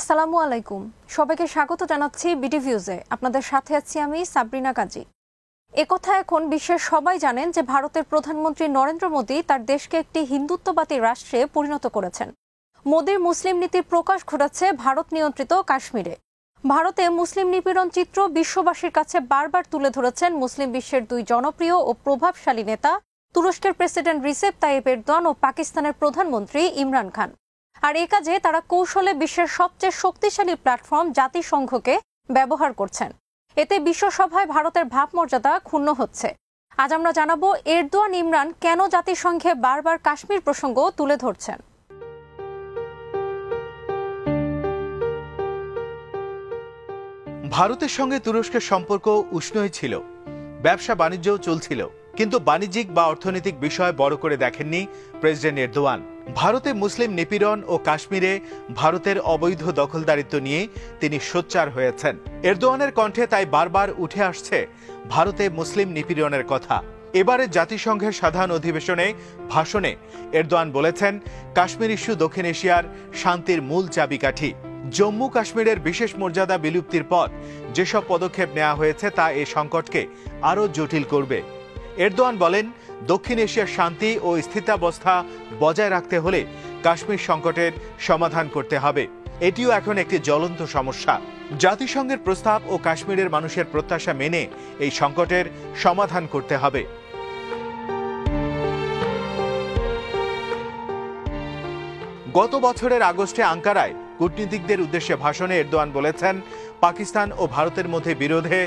আসসালামু আলাইকুম। সবাইকে স্বাগত জানাচ্ছি বিডি ভিউজে। আপনাদের সাথে আছি আমি সাবরিনা কাজী। একথা এখন বিশ্বের সবাই জানেন যে ভারতের প্রধানমন্ত্রী নরেন্দ্র মোদী তার দেশকে একটি হিন্দুত্ববাদী রাষ্ট্রে পরিণত করেছেন। মোদীর মুসলিম নীতির প্রকাশ ঘটাচ্ছে ভারত নিয়ন্ত্রিত কাশ্মীরে। ভারতে মুসলিম নিপীড়ন চিত্র বিশ্ববাসীর কাছে বারবার তুলে ধরেছেন মুসলিম বিশ্বের দুই জনপ্রিয় ও প্রভাবশালী নেতা, তুরস্কের প্রেসিডেন্ট রিসেপ তাইয়েপ এরদোয়ান ও পাকিস্তানের প্রধানমন্ত্রী ইমরান খান। আর এ কাজে তারা কৌশলে বিশ্বের সবচেয়ে শক্তিশালী প্ল্যাটফর্ম জাতিসংঘকে ব্যবহার করছেন। এতে বিশ্বসভায় ভারতের ভাবমর্যাদা ক্ষুণ্ণ হচ্ছে। আজ আমরা জানাবো এরদোয়ান ইমরান কেন জাতিসংঘে বারবার কাশ্মীর প্রসঙ্গ তুলে ধরছেন। ভারতের সঙ্গে তুরস্কের সম্পর্ক উষ্ণই ছিল, ব্যবসা বাণিজ্যও চলছিল, কিন্তু বাণিজ্যিক বা অর্থনৈতিক বিষয় বড় করে দেখেননি প্রেসিডেন্ট এরদোয়ান। ভারতে মুসলিম নিপীড়ন ও কাশ্মীরে ভারতের অবৈধ দখলদারিত্ব নিয়ে তিনি সোচ্চার হয়েছেন। এরদোয়ানের কণ্ঠে তাই বারবার উঠে আসছে ভারতে মুসলিম নিপীড়নের কথা। এবারে জাতিসংঘের সাধারণ অধিবেশনে ভাষণে এরদোয়ান বলেছেন, কাশ্মীর ইস্যু দক্ষিণ এশিয়ার শান্তির মূল চাবিকাঠি। জম্মু কাশ্মীরের বিশেষ মর্যাদা বিলুপ্তির পর যেসব পদক্ষেপ নেওয়া হয়েছে তা এ সংকটকে আরও জটিল করবে। এরদোয়ান বলেন, দক্ষিণ এশিয়ার শান্তি ও স্থিতাবস্থা বজায় রাখতে হলে কাশ্মীর সংকটের সমাধান করতে হবে। এটিও এখন একটি জ্বলন্ত সমস্যা। জাতিসংঘের প্রস্তাব ও কাশ্মীরের মানুষের প্রত্যাশা মেনে এই সংকটের সমাধান করতে হবে। গত বছরের আগস্টে আঙ্কারায় কূটনীতিকদের উদ্দেশ্যে ভাষণে এরদোয়ান বলেছেন, পাকিস্তান ও ভারতের মধ্যে বিরোধে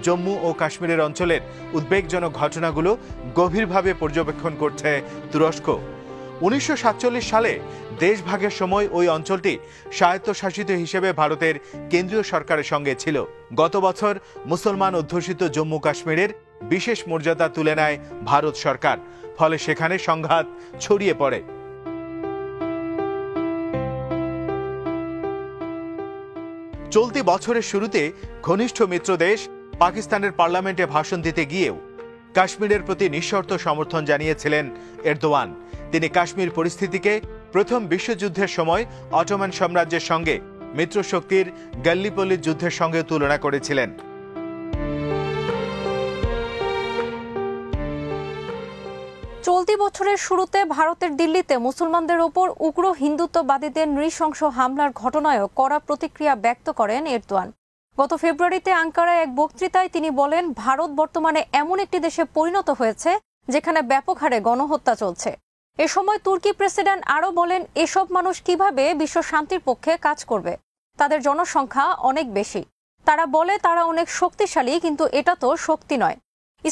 জম্মু ও কাশ্মীরের অঞ্চলের উদ্বেগজনক ঘটনাগুলো গভীরভাবে পর্যবেক্ষণ করছে তুরস্ক। 1947 সালে দেশভাগের সময় ওই অঞ্চলটি স্বায়ত্তশাসিত হিসেবে ভারতের কেন্দ্রীয় সরকারের সঙ্গে ছিল। গত বছর মুসলমান অধ্যুষিত জম্মু কাশ্মীরের বিশেষ মর্যাদা তুলে নেয় ভারত সরকার, ফলে সেখানে সংঘাত ছড়িয়ে পড়ে। চলতি বছরের শুরুতে ঘনিষ্ঠ মিত্র দেশ পাকিস্তানের পার্লামেন্টে ভাষণ দিতে গিয়েও কাশ্মীরের প্রতি নিঃশর্ত সমর্থন জানিয়েছিলেন এরদোয়ান। তিনি কাশ্মীর পরিস্থিতিকে প্রথম বিশ্বযুদ্ধের সময় অটোমান সাম্রাজ্যের সঙ্গে মিত্রশক্তির গাল্লিপল্লির যুদ্ধের সঙ্গে তুলনা করেছিলেন। চলতি বছরের শুরুতে ভারতের দিল্লিতে মুসলমানদের ওপর উগ্র হিন্দুত্ববাদীদের নৃশংস হামলার ঘটনায়ও কড়া প্রতিক্রিয়া ব্যক্ত করেন এরদোয়ান। গত ফেব্রুয়ারিতে আঙ্কারায় এক বক্তৃতায় তিনি বলেন, ভারত বর্তমানে এমন একটি দেশে পরিণত হয়েছে যেখানে ব্যাপক হারে গণহত্যা চলছে। এ সময় তুর্কি প্রেসিডেন্ট আরও বলেন, এসব মানুষ কিভাবে বিশ্ব শান্তির পক্ষে কাজ করবে? তাদের জনসংখ্যা অনেক বেশি। তারা বলে তারা অনেক শক্তিশালী, কিন্তু এটা তো শক্তি নয়।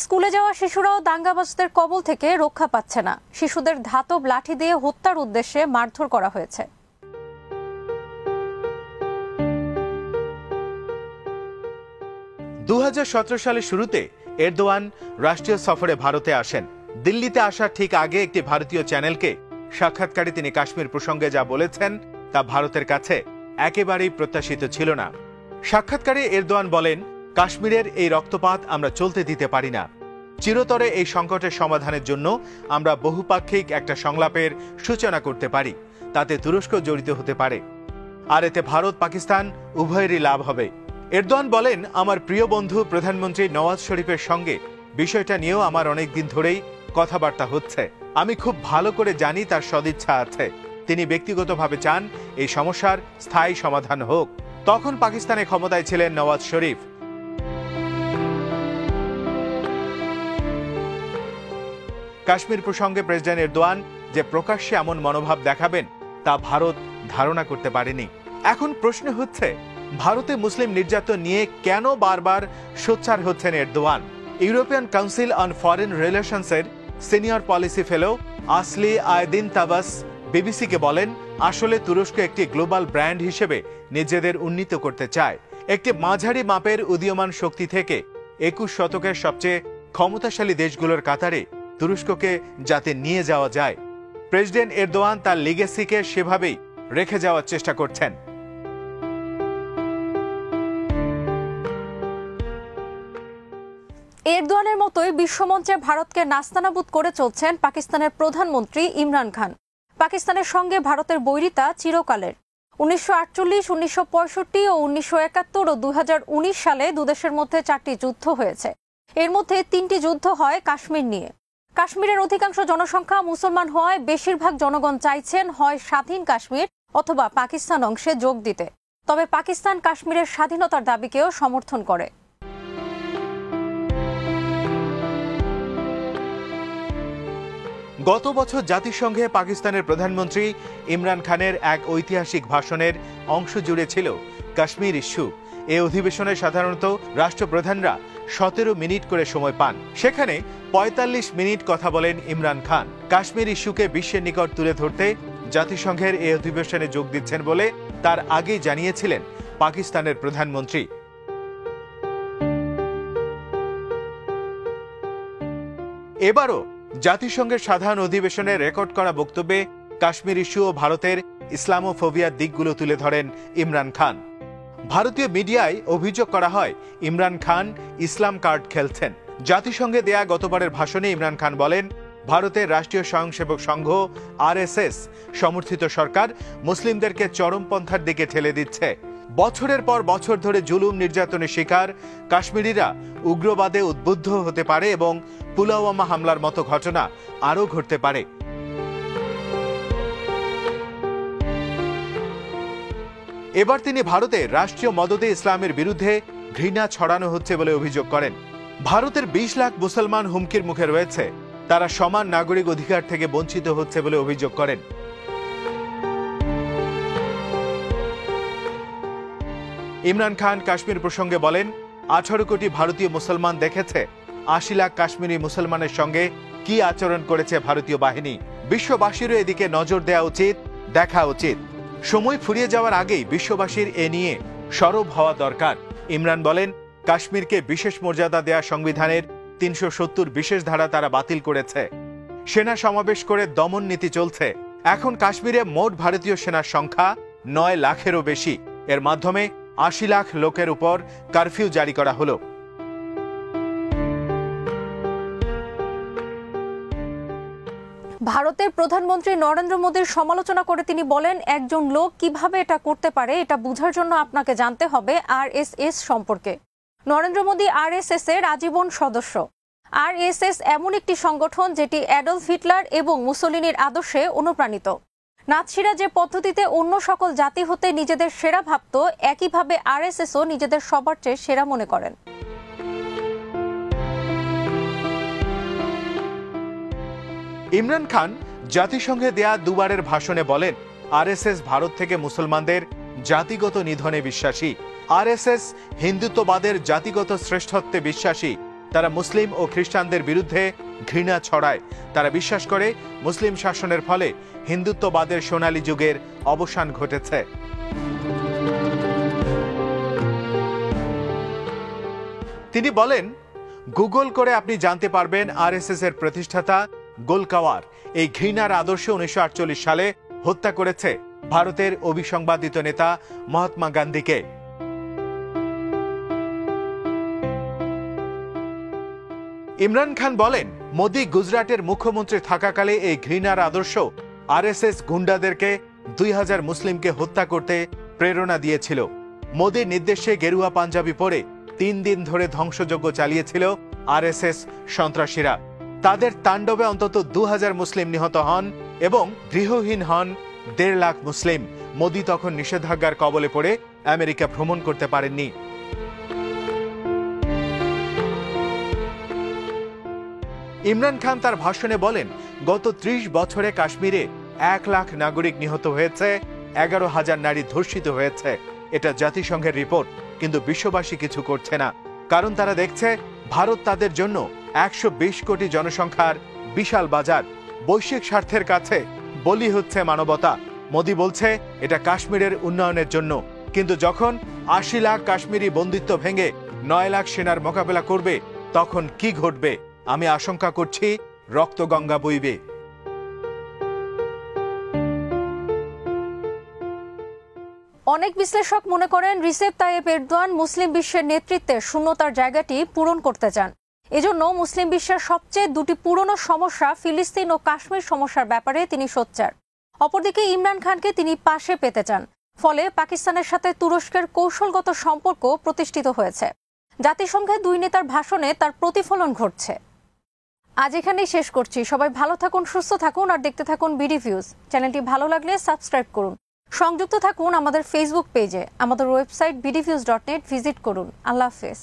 স্কুলে যাওয়া শিশুরাও দাঙ্গাবাজদের কবল থেকে রক্ষা পাচ্ছে না। শিশুদের ধাতব লাঠি দিয়ে হত্যার উদ্দেশ্যে মারধর করা হয়েছে। সালের শুরুতে এরদোয়ান রাষ্ট্রীয় সফরে ভারতে আসেন। দিল্লিতে আসার ঠিক আগে একটি ভারতীয় চ্যানেলকে সাক্ষাৎকারে তিনি কাশ্মীর প্রসঙ্গে যা বলেছেন তা ভারতের কাছে একেবারেই প্রত্যাশিত ছিল না। সাক্ষাৎকারে এরদোয়ান বলেন, কাশ্মীরের এই রক্তপাত আমরা চলতে দিতে পারি না। চিরতরে এই সংকটের সমাধানের জন্য আমরা বহুপাক্ষিক একটা সংলাপের সূচনা করতে পারি। তাতে তুরস্ক জড়িত হতে পারে, আর এতে ভারত পাকিস্তান উভয়েরই লাভ হবে। এরদোয়ান বলেন, আমার প্রিয় বন্ধু প্রধানমন্ত্রী নওয়াজ শরীফের সঙ্গে বিষয়টা নিয়েও আমার অনেক দিন ধরেই কথাবার্তা হচ্ছে। আমি খুব ভালো করে জানি তার সদিচ্ছা আছে। তিনি ব্যক্তিগতভাবে চান এই সমস্যার স্থায়ী সমাধান হোক। তখন পাকিস্তানে ক্ষমতায় ছিলেন নওয়াজ শরীফ। কাশ্মীর প্রসঙ্গে প্রেসিডেন্ট এরদোয়ান যে প্রকাশ্যে এমন মনোভাব দেখাবেন তা ভারত ধারণা করতে পারেনি। এখন প্রশ্ন হচ্ছে, ভারতে মুসলিম নির্যাতন নিয়ে কেন বারবার সোচ্চার হচ্ছেন Erdogan? European council on foreign রিলেশনসের সিনিয়র পলিসি ফেলো আসলি আয়দিন তাবাস বিবিসিকে বলেন, আসলে তুরস্ক একটি গ্লোবাল ব্র্যান্ড হিসেবে নিজেদের উন্নীত করতে চায়। একটি মাঝারি মাপের উদীয়মান শক্তি থেকে 21 শতকের সবচেয়ে ক্ষমতাশালী দেশগুলোর কাতারে তুরস্ককে যাতে নিয়ে যাওয়া যায়। প্রেসিডেন্ট এরদোয়ান তার লিগেসিকে সেভাবেই রেখে যাওয়ার চেষ্টা করছেন। এরদোয়ানের মতোই বিশ্বমঞ্চে ভারতকে নাস্তানাবুদ করে চলছেন পাকিস্তানের প্রধানমন্ত্রী ইমরান খান। পাকিস্তানের সঙ্গে ভারতের বৈরিতা চিরকালের। 1948, 1965 ও 1971 ও 2019 সালে দুদেশের মধ্যে 4টি যুদ্ধ হয়েছে। এর মধ্যে 3টি যুদ্ধ হয় কাশ্মীর নিয়ে। কাশ্মীরের অধিকাংশ জনসংখ্যা মুসলমান হওয়ায় বেশিরভাগ জনগণ চাইছেন হয় স্বাধীন কাশ্মীর অথবা পাকিস্তান অংশে যোগ দিতে। তবে পাকিস্তান কাশ্মীরের স্বাধীনতার দাবিকেও সমর্থন করে। গত বছর জাতিসংঘে পাকিস্তানের প্রধানমন্ত্রী ইমরান খানের এক ঐতিহাসিক ভাষণের অংশ জুড়ে ছিল কাশ্মীর ইস্যু। এই অধিবেশনে সাধারণত রাষ্ট্রপ্রধানরা 17 মিনিট করে সময় পান। সেখানে 45 মিনিট কথা বলেন ইমরান খান। কাশ্মীর ইস্যুকে বিশ্বের নিকট তুলে ধরতে জাতিসংঘের এই অধিবেশনে যোগ দিচ্ছেন বলে তার আগেই জানিয়েছিলেন পাকিস্তানের প্রধানমন্ত্রী। এবারও জাতিসংঘের সাধারণ অধিবেশনে রেকর্ড করা বক্তব্যে কাশ্মীর ইস্যু ও ভারতের ইসলামোফোবিয়ার দিকগুলো তুলে ধরেন ইমরান খান। ভারতীয় মিডিয়ায় অভিযোগ করা হয় ইমরান খান ইসলাম কার্ড খেলছেন। জাতিসংঘে দেয়া গতবারের ভাষণে ইমরান খান বলেন, ভারতের রাষ্ট্রীয় স্বয়ংসেবক সংঘ RSS সমর্থিত সরকার মুসলিমদেরকে চরমপন্থার দিকে ঠেলে দিচ্ছে। বছরের পর বছর ধরে জুলুম নির্যাতনের শিকার কাশ্মীরিরা উগ্রবাদে উদ্বুদ্ধ হতে পারে এবং পুলওয়ামা হামলার মতো ঘটনা আরও ঘটতে পারে। এবার তিনি ভারতের রাষ্ট্রীয় মদদে ইসলামের বিরুদ্ধে ঘৃণা ছড়ানো হচ্ছে বলে অভিযোগ করেন। ভারতের 20 লাখ মুসলমান হুমকির মুখে রয়েছে, তারা সমান নাগরিক অধিকার থেকে বঞ্চিত হচ্ছে বলে অভিযোগ করেন। ইমরান খান কাশ্মীর প্রসঙ্গে বলেন, 18 কোটি ভারতীয় মুসলমান দেখেছে 80 লাখ কাশ্মীরি মুসলমানের সঙ্গে কি আচরণ করেছে ভারতীয় বাহিনী। বিশ্ববাসীরও এদিকে নজর দেওয়া উচিত, দেখা উচিত। সময় ফুরিয়ে যাওয়ার আগেই বিশ্ববাসীর এ নিয়ে সরব হওয়া দরকার। ইমরান বলেন, কাশ্মীরকে বিশেষ মর্যাদা দেয়া সংবিধানের 370 বিশেষ ধারা তারা বাতিল করেছে। সেনা সমাবেশ করে দমন নীতি চলছে। এখন কাশ্মীরে মোট ভারতীয় সেনার সংখ্যা 9 লাখেরও বেশি। এর মাধ্যমে 80 লাখ লোকের উপর কারফিউ জারি করা হলো। ভারতের প্রধানমন্ত্রী নরেন্দ্র মোদীর সমালোচনা করে তিনি বলেন, একজন লোক কিভাবে এটা করতে পারে এটা বোঝার জন্য আপনাকে জানতে হবে RSS সম্পর্কে। নরেন্দ্র মোদী RSS এর আজীবন সদস্য। RSS এমন একটি সংগঠন যেটি অ্যাডলফ হিটলার এবং মুসোলিনির আদর্শে অনুপ্রাণিত। নাৎসিরা যে পদ্ধতিতে অন্য সকল জাতি হতে নিজেদের সেরা ভাবত, একইভাবে RSSও নিজেদের সবার চেয়ে সেরা মনে করেন। ইমরান খান জাতিসংঘে দেয়া দুবারের ভাষণে বলেন, RSS ভারত থেকে মুসলমানদের জাতিগত নিধনে বিশ্বাসী। RSS হিন্দুত্ববাদের জাতিগত শ্রেষ্ঠত্বে বিশ্বাসী। তারা মুসলিম ও খ্রিস্টানদের বিরুদ্ধে ঘৃণা ছড়ায়। তারা বিশ্বাস করে মুসলিম শাসনের ফলে হিন্দুত্ববাদের সোনালী যুগের অবসান ঘটেছে। তিনি বলেন, গুগল করে আপনি জানতে পারবেন RSS এর প্রতিষ্ঠাতা গোলকাওয়ার এই ঘৃণার আদর্শে 1948 সালে হত্যা করেছে ভারতের অবিসংবাদিত নেতা মহাত্মা গান্ধীকে। ইমরান খান বলেন, মোদি গুজরাটের মুখ্যমন্ত্রী থাকাকালে এই ঘৃণার আদর্শ RSS গুন্ডাদেরকে 2000 মুসলিমকে হত্যা করতে প্রেরণা দিয়েছিল। মোদির নির্দেশে গেরুয়া পাঞ্জাবি পরে 3 দিন ধরে ধ্বংসযজ্ঞ চালিয়েছিল RSS সন্ত্রাসীরা। তাদের তাণ্ডবে অন্তত 2000 মুসলিম নিহত হন এবং গৃহহীন হন 1.5 লাখ মুসলিম। মোদি তখন নিষেধাজ্ঞার কবলে পড়ে আমেরিকা ভ্রমণ করতে পারেননি। ইমরান খান তার ভাষণে বলেন, গত 30 বছরে কাশ্মীরে 1 লাখ নাগরিক নিহত হয়েছে, 11,000 নারী ধর্ষিত হয়েছে। এটা জাতিসংঘের রিপোর্ট, কিন্তু বিশ্ববাসী কিছু করছে না। কারণ তারা দেখছে ভারত তাদের জন্য 120 কোটি জনসংখ্যার বিশাল বাজার। বৈশ্বিক স্বার্থের কাছে বলি হচ্ছে মানবতা। মোদি বলছে এটা কাশ্মীরের উন্নয়নের জন্য, কিন্তু যখন 80 লাখ কাশ্মীরি বন্দিত্ব ভেঙে 9 লাখ সেনার মোকাবেলা করবে, তখন কি ঘটবে? আমি আশঙ্কা করছি রক্তগঙ্গা বইবে। অনেক বিশ্লেষক মনে করেন রিসেপ তাইয়েপ এরদোয়ান মুসলিম বিশ্বের নেতৃত্বের শূন্যতার জায়গাটি পূরণ করতে চান। এজন্য মুসলিম বিশ্বের সবচেয়ে দুটি পুরনো সমস্যা ফিলিস্তিন ও কাশ্মীর সমস্যার ব্যাপারে তিনি সোচ্চার। অপরদিকে ইমরান খানকে তিনি পাশে পেতে চান। ফলে পাকিস্তানের সাথে তুরস্কের কৌশলগত সম্পর্ক প্রতিষ্ঠিত হয়েছে। জাতিসংঘে দুই নেতার ভাষণে তার প্রতিফলন ঘটছে। আজ এখানেই শেষ করছি। সবাই ভালো থাকুন, সুস্থ থাকুন আর দেখতে থাকুন বিডি ভিউজ। চ্যানেলটি ভালো লাগলে সাবস্ক্রাইব করুন। সংযুক্ত থাকুন আমাদের ফেসবুক পেজে। আমাদের ওয়েবসাইট bdviews.net ভিজিট করুন। আল্লাহ হাফেজ।